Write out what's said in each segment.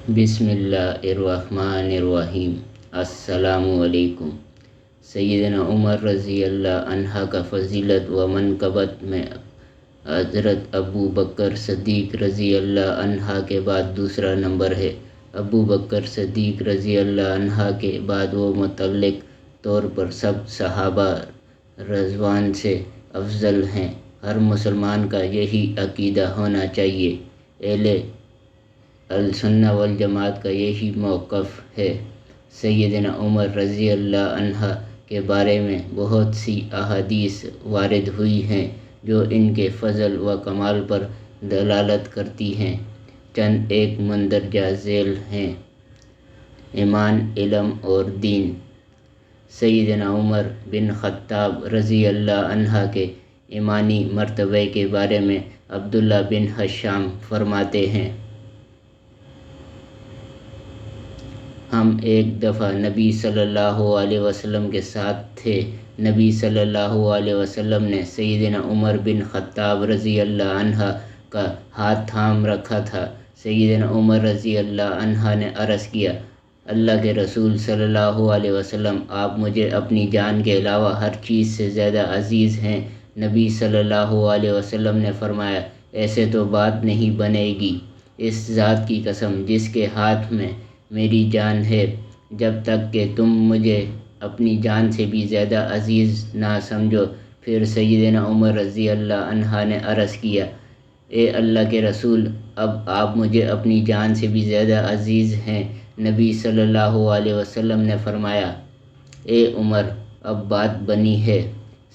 بسم اللہ الرحمن الرحیم۔ السلام علیکم۔ سیدنا عمر رضی اللہ عنہ کا فضیلت و منقبت میں حضرت ابو بکر صدیق رضی اللہ عنہ کے بعد دوسرا نمبر ہے۔ ابو بکر صدیق رضی اللہ عنہ کے بعد وہ متعلق طور پر سب صحابہ رضوان سے افضل ہیں۔ ہر مسلمان کا یہی عقیدہ ہونا چاہیے۔ اہل السنہ والجماعت کا یہی موقف ہے۔ سیدنا عمر رضی اللہ عنہ کے بارے میں بہت سی احادیث وارد ہوئی ہیں جو ان کے فضل و کمال پر دلالت کرتی ہیں۔ چند ایک مندرجہ ذیل ہیں۔ ایمان، علم اور دین۔ سیدنا عمر بن خطاب رضی اللہ عنہ کے ایمانی مرتبے کے بارے میں عبداللہ بن حشام فرماتے ہیں، ہم ایک دفعہ نبی صلی اللہ علیہ وسلم کے ساتھ تھے۔ نبی صلی اللہ علیہ وسلم نے سیدنا عمر بن خطاب رضی اللہ عنہ کا ہاتھ تھام رکھا تھا۔ سیدنا عمر رضی اللہ عنہ نے عرض کیا، اللہ کے رسول صلی اللہ علیہ وسلم، آپ مجھے اپنی جان کے علاوہ ہر چیز سے زیادہ عزیز ہیں۔ نبی صلی اللہ علیہ وسلم نے فرمایا، ایسے تو بات نہیں بنے گی۔ اس ذات کی قسم جس کے ہاتھ میں میری جان ہے، جب تک کہ تم مجھے اپنی جان سے بھی زیادہ عزیز نہ سمجھو۔ پھر سیدنا عمر رضی اللہ عنہ نے عرض کیا، اے اللہ کے رسول، اب آپ مجھے اپنی جان سے بھی زیادہ عزیز ہیں۔ نبی صلی اللہ علیہ وسلم نے فرمایا، اے عمر، اب بات بنی ہے۔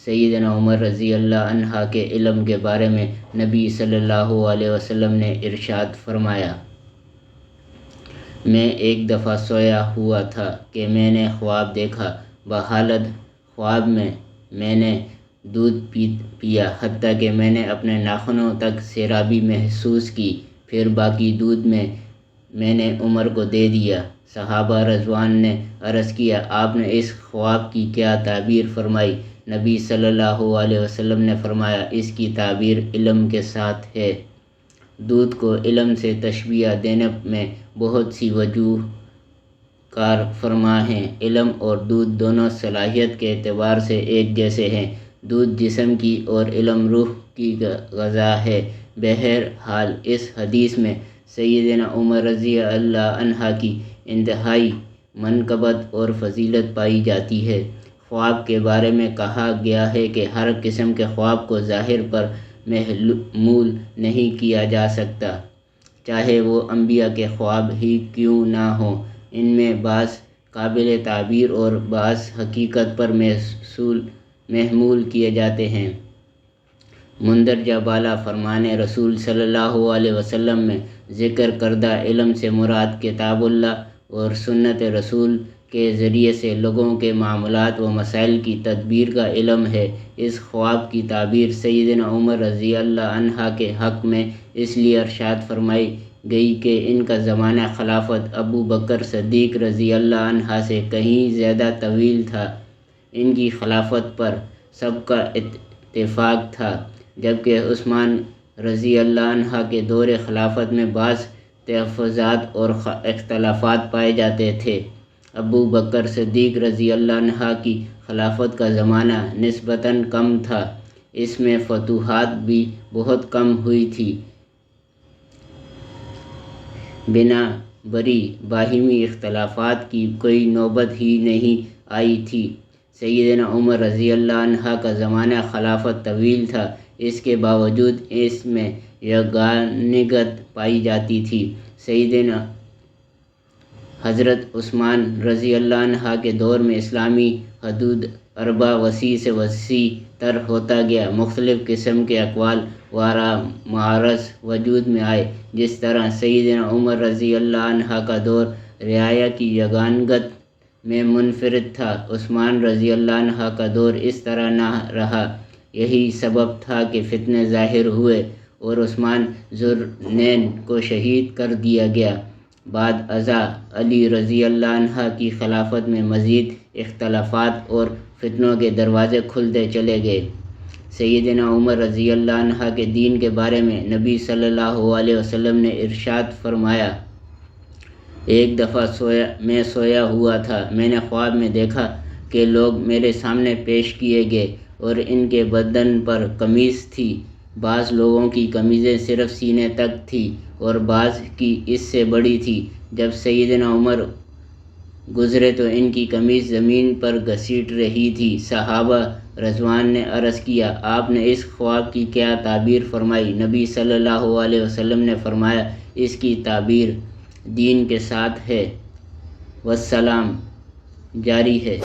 سیدنا عمر رضی اللہ عنہ کے علم کے بارے میں نبی صلی اللہ علیہ وسلم نے ارشاد فرمایا، میں ایک دفعہ سویا ہوا تھا کہ میں نے خواب دیکھا۔ بحالت خواب میں نے دودھ پیا، حتیٰ کہ میں نے اپنے ناخنوں تک سیرابی محسوس کی۔ پھر باقی دودھ میں نے عمر کو دے دیا۔ صحابہ رضوان نے عرض کیا، آپ نے اس خواب کی کیا تعبیر فرمائی؟ نبی صلی اللہ علیہ وسلم نے فرمایا، اس کی تعبیر علم کے ساتھ ہے۔ دودھ کو علم سے تشبیہ دینے میں بہت سی وجوہ کار فرما ہیں۔ علم اور دودھ دونوں صلاحیت کے اعتبار سے ایک جیسے ہیں۔ دودھ جسم کی اور علم روح کی غذا ہے۔ بہرحال اس حدیث میں سیدنا عمر رضی اللہ عنہ کی انتہائی منقبت اور فضیلت پائی جاتی ہے۔ خواب کے بارے میں کہا گیا ہے کہ ہر قسم کے خواب کو ظاہر پر محمول نہیں کیا جا سکتا، چاہے وہ انبیاء کے خواب ہی کیوں نہ ہوں۔ ان میں بعض قابل تعبیر اور بعض حقیقت پر محمول کیے جاتے ہیں۔ مندرجہ بالا فرمان رسول صلی اللہ علیہ وسلم میں ذکر کردہ علم سے مراد کتاب اللہ اور سنت رسول کے ذریعے سے لوگوں کے معاملات و مسائل کی تدبیر کا علم ہے۔ اس خواب کی تعبیر سیدنا عمر رضی اللہ عنہ کے حق میں اس لیے ارشاد فرمائی گئی کہ ان کا زمانہ خلافت ابو بکر صدیق رضی اللہ عنہ سے کہیں زیادہ طویل تھا۔ ان کی خلافت پر سب کا اتفاق تھا، جبکہ عثمان رضی اللہ عنہ کے دور خلافت میں بعض تحفظات اور اختلافات پائے جاتے تھے۔ ابو بکر صدیق رضی اللہ عنہ کی خلافت کا زمانہ نسبتاً کم تھا، اس میں فتوحات بھی بہت کم ہوئی تھی۔ بنا بری باہمی اختلافات کی کوئی نوبت ہی نہیں آئی تھی۔ سیدنا عمر رضی اللہ عنہ کا زمانہ خلافت طویل تھا، اس کے باوجود اس میں یگانگت پائی جاتی تھی۔ سیدنا حضرت عثمان رضی اللہ عنہ کے دور میں اسلامی حدود اربع وسیع سے وسیع تر ہوتا گیا۔ مختلف قسم کے اقوال و معارض وجود میں آئے۔ جس طرح سیدنا عمر رضی اللہ عنہ کا دور رعایا کی یگانگت میں منفرد تھا، عثمان رضی اللہ عنہ کا دور اس طرح نہ رہا۔ یہی سبب تھا کہ فتنے ظاہر ہوئے اور عثمان ذوالنورین کو شہید کر دیا گیا۔ بعد ازاں علی رضی اللہ عنہ کی خلافت میں مزید اختلافات اور فتنوں کے دروازے کھلتے چلے گئے۔ سیدنا عمر رضی اللہ عنہ کے دین کے بارے میں نبی صلی اللہ علیہ وسلم نے ارشاد فرمایا، ایک دفعہ میں سویا ہوا تھا، میں نے خواب میں دیکھا کہ لوگ میرے سامنے پیش کیے گئے اور ان کے بدن پر قمیض تھی۔ بعض لوگوں کی قمیضیں صرف سینے تک تھی اور بعض کی اس سے بڑی تھی۔ جب سیدنا عمر گزرے تو ان کی قمیض زمین پر گھسیٹ رہی تھی۔ صحابہ رضوان نے عرض کیا، آپ نے اس خواب کی کیا تعبیر فرمائی؟ نبی صلی اللہ علیہ وسلم نے فرمایا، اس کی تعبیر دین کے ساتھ ہے، والسلام جاری ہے۔